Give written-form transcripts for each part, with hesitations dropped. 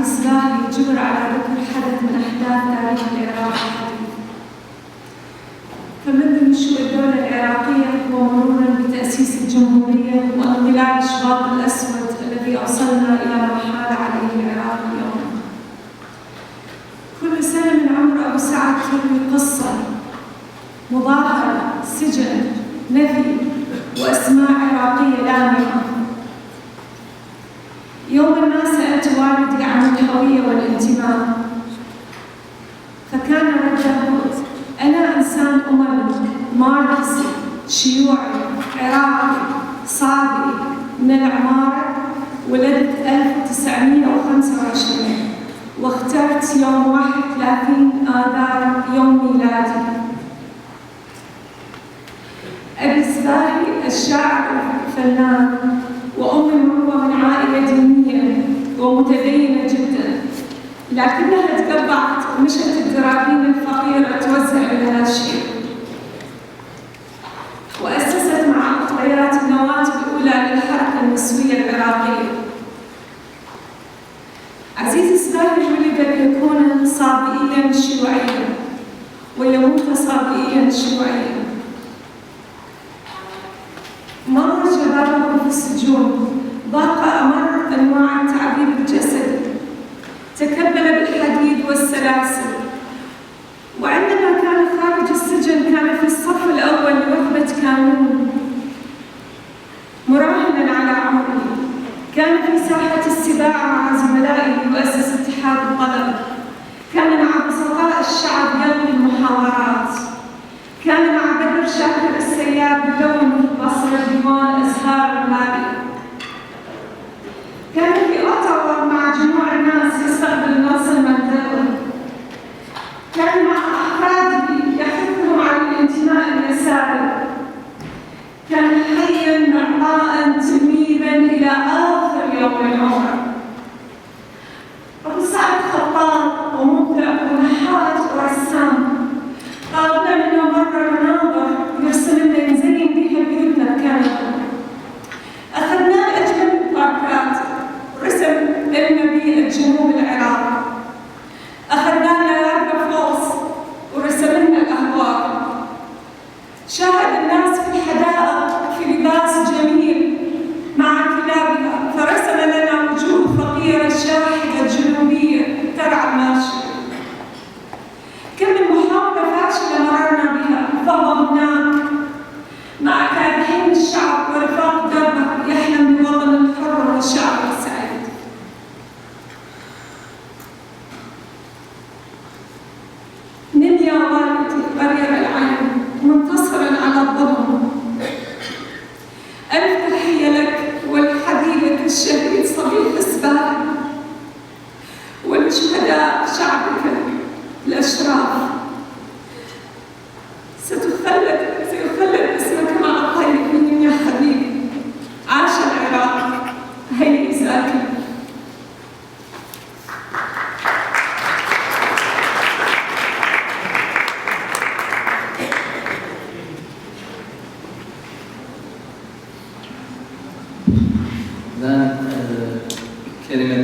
سباهي جبر على ذكر حدث من أحداث تاريخ العراق الحديث. فمنذ نشوء الدولة العراقية ومرورا بتأسيس الجمهورية وانقلاب الشباط الأسود الذي أوصلنا إلى ما حال عليه العراق اليوم. كل سنة من عمر أبو سعد تروي قصة، مظاهرة، سجن، نفي، وأسماء عراقية لامعة. يوما ما سألت والدي عن الهوية والانتماء، فكان رده: أنا إنسان ماركسي، شيوعي، عراقي، صابئي، من العمارة، ولدت 1925 واخترت يوم 31 آذار يوم ميلادي. أبي سباهي الشاعر الفنان، وأمي مروة من عائلة دينية ومتدينة جدا، لكنها تقبعت ومشت الدرابين الفقيرة توزع المناشير، وأسست مع الأخريات النواة الأولى للحركة النسوية العراقية. عزيز سباهي ولد ليكون صابئياً شيوعياً ويموت صابئياً شيوعياً. مر شبابه في السجون، ضاق أمر أنواع التعذيب الجسدي، تكبل بالحديد والسلاسل، وعندما كان خارج السجن كان في الصف الأول لوثبة قانون مراهناً على عمره. كان في ساحة السباع مع زملائه يؤسس اتحاد الطلب، كان مع بسطاء الشعب يلقي المحاورات، كان مع بدر شاكر السياب يلون بصر ديوان أزهار المالي، كان في أوتاوا مع جموع الناس يستقبل نيلسون مانديلا، كان مع أفراد يحثهم على الانتماء اليساري، كان حياً معطاءً تلميذاً إلى آخر يوم من عمره. أبو سعد خطاط ومبدع ونحات ورسام، طلبنا منه مرة مناظر يرسم لنا يزين بها بيوتنا بكندا. أخذناه لأجمل البلاكات ورسم لنا بيه الجنوب العراق. أخذناه لنياجرا فولز ورسم لنا الأهوار. شاهد الناس في الحدائق في لباس جميل مع كلابها، فرسم لنا وجوه فقيرة شاحبة جنوبية ترعى الماشية. كم من محاولة فاشلة مررنا بها ضممناه مع كادحين الشعب ورفاق دربه يحلم بوطن الحر والشعب السعيد. نم يا والدي قرير العين منتصرا على الظلم. ألف تحية لك ولحبيبك الشهيد صبيح سباهي ولشهداء شعبك الأشراف. سيخلد اسمك مع الطيبين يا حبيبي. عاش العراق، هيا ساكن. الآن كلمة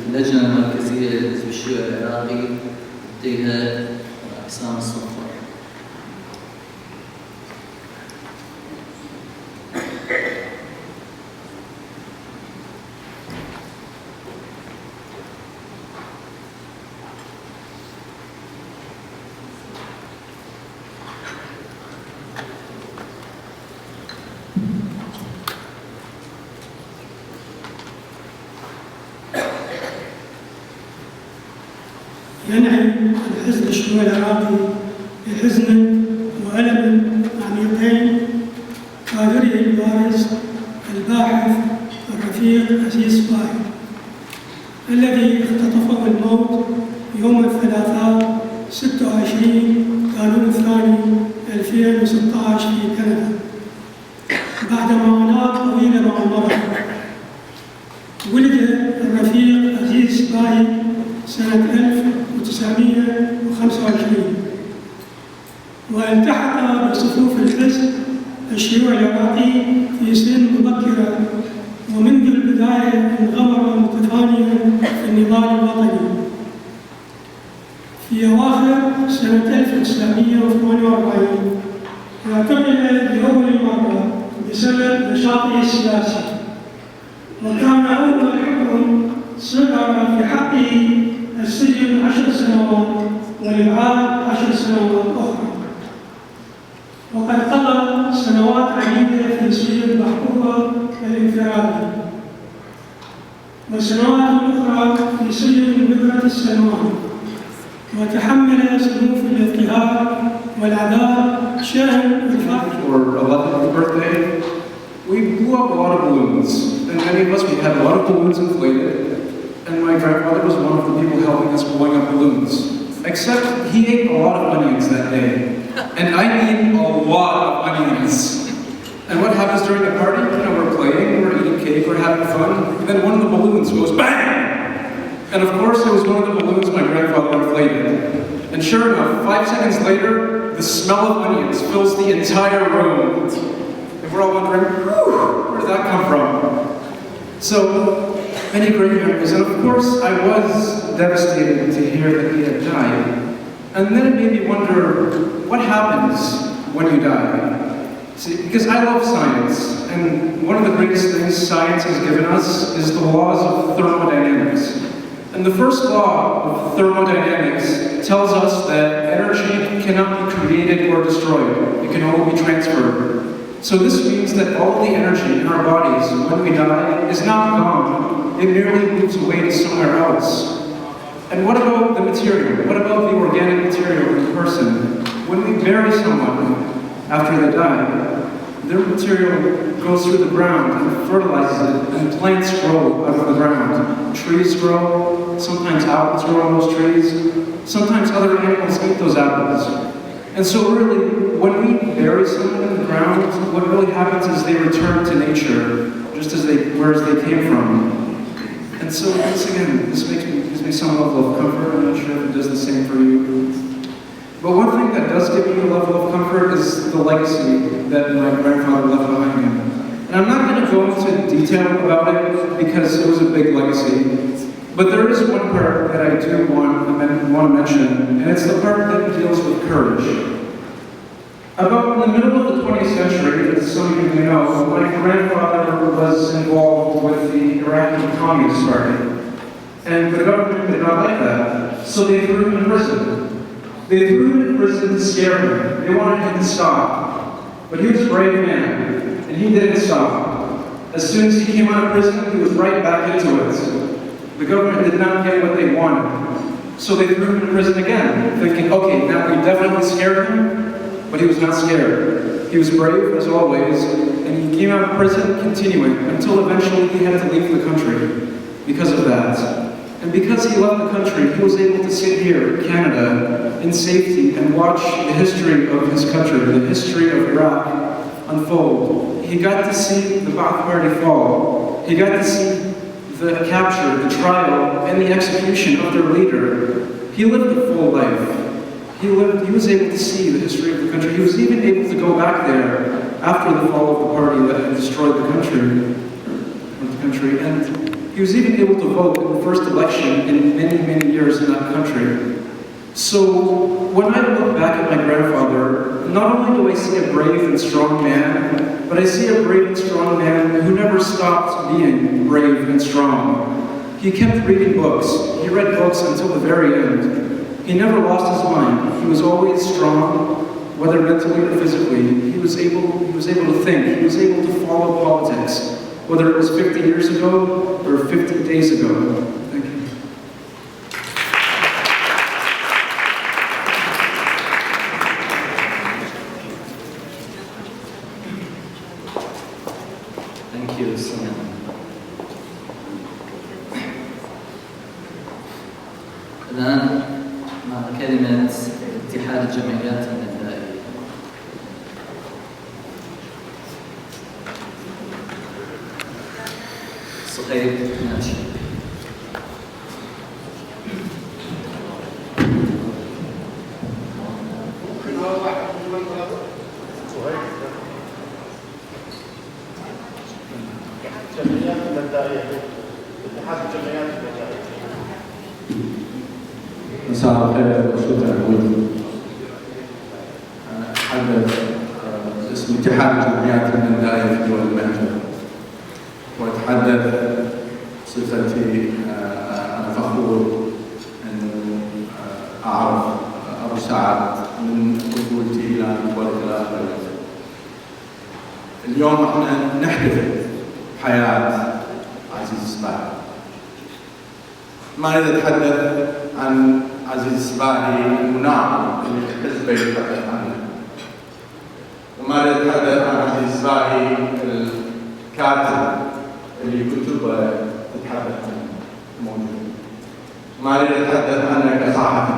اللجنة المركزية للحزب الشيوعي العراقي يعطيها حسام الصفار. ينعي الحزب الشيوعي العراقي بحزن وألم عميقين قادره البارز الباحث الرفيق عزيز سباهي الذي اختطفه الموت يوم الثلاثاء 26 كانون الثاني 2016 في كندا بعد معاناة طويلة مع المرض. ولد الرفيق عزيز سباهي سنة 1925 والتحق بصفوف الحزب الشيوعي العراقي في سن مبكرة، ومنذ البداية انغمر متفانيا في النضال الوطني. في أواخر سنة 1948 اعتقل لأول مرة بسبب نشاطه السياسي، وكان أول حكم صدر في حقه السجن 10 سنوات والإبعاد 10 سنوات أخرى، وقد قضى سنوات عديدة في سجن محبوبة الانفرادي وسنوات أخرى في سجن بكرة السلمان، وتحمل صنوف الاضطهاد والعذاب شاهد الفقر. For 11th birthday, we blew up a lot of balloons, and many of us, we had a lot of balloons inflated, and my grandfather was one of the people helping us blowing up balloons. Except he ate a lot of onions that day, and I mean a lot of onions. And what happens during the party? You know, we're playing, we're eating cake, we're having fun, and then one of the balloons goes bang! And of course, it was one of the balloons my grandfather inflated. And sure enough, 5 seconds later, the smell of onions fills the entire room. And we're all wondering, where did that come from? So, many great memories. And of course, I was devastated to hear that he had died. And then it made me wonder, what happens when you die? See, because I love science, and one of the greatest things science has given us is the laws of thermodynamics. And the first law of thermodynamics tells us that energy cannot be created or destroyed. It can only be transferred. So this means that all the energy in our bodies when we die is not gone. It merely moves away to somewhere else. And what about the material? What about the organic material in the person? When we bury someone after they die, their material goes through the ground and fertilizes it, and plants grow out of the ground. Trees grow, sometimes apples grow on those trees, sometimes other animals eat those apples. And so really, when we bury someone in the ground, what really happens is they return to nature, just as where they came from. And so once again, this gives me some level of comfort. I'm not sure if it does the same for you. But one thing that does give me a level of comfort is the legacy that my grandfather left behind him. And I'm not going to go into detail about it because it was a big legacy. But there is one part that I do want to mention, and it's the part that deals with courage. About in the middle of the 20th century, as some of you may know, my grandfather was involved with the Iraqi Communist Party. And the government did not like that, so they threw him in prison. They threw him in prison to scare him. They wanted him to stop. But he was a brave man, and he didn't stop. As soon as he came out of prison, he was right back into it. The government did not get what they wanted. So they threw him in prison again, thinking, okay, now we definitely scared him, but he was not scared. He was brave, as always, and he came out of prison continuing until eventually he had to leave the country because of that. And because he left the country, he was able to sit here in Canada in safety and watch the history of his country, the history of Iraq unfold. He got to see the Ba'ath Party fall. He got to see the capture, the trial, and the execution of their leader. He lived a full life. He was able to see the history of the country. He was even able to go back there after the fall of the party that had destroyed the country. And he was even able to vote in the first election in many, many years in that country. So when I look back at my grandfather, not only do I see a brave and strong man, but I see a brave and strong man who never stopped being brave and strong. He kept reading books. He read books until the very end. He never lost his mind. He was always strong, whether mentally or physically. He was able to think. He was able to follow politics, whether it was 50 years ago or 50 days ago. Thank you. Thank you, Sam. الآن مع كلمة اتحاد الجمعيات الندائية. صهيب ناشي. جمعيات الندائية، اتحاد الجمعيات الندائية. مساء الخير وشكرا لكم. أتحدث باسم اتحاد الجمعيات الندائية في دول المهجر، وأتحدث بصفتي أنا فخور أنه أعرف أبو سعد من طفولتي إلى أن تولد الآخر. اليوم احنا نحتفل بحياة عزيز سباهي. ما أريد أتحدث عن عزيز سباهي المناضل اللي الحزب يتحدث عنه، وما أريد أتحدث عن عزيز سباهي الكاتب اللي كتبه تتحدث عنه موجود، وما أريد أتحدث عنه كصحفي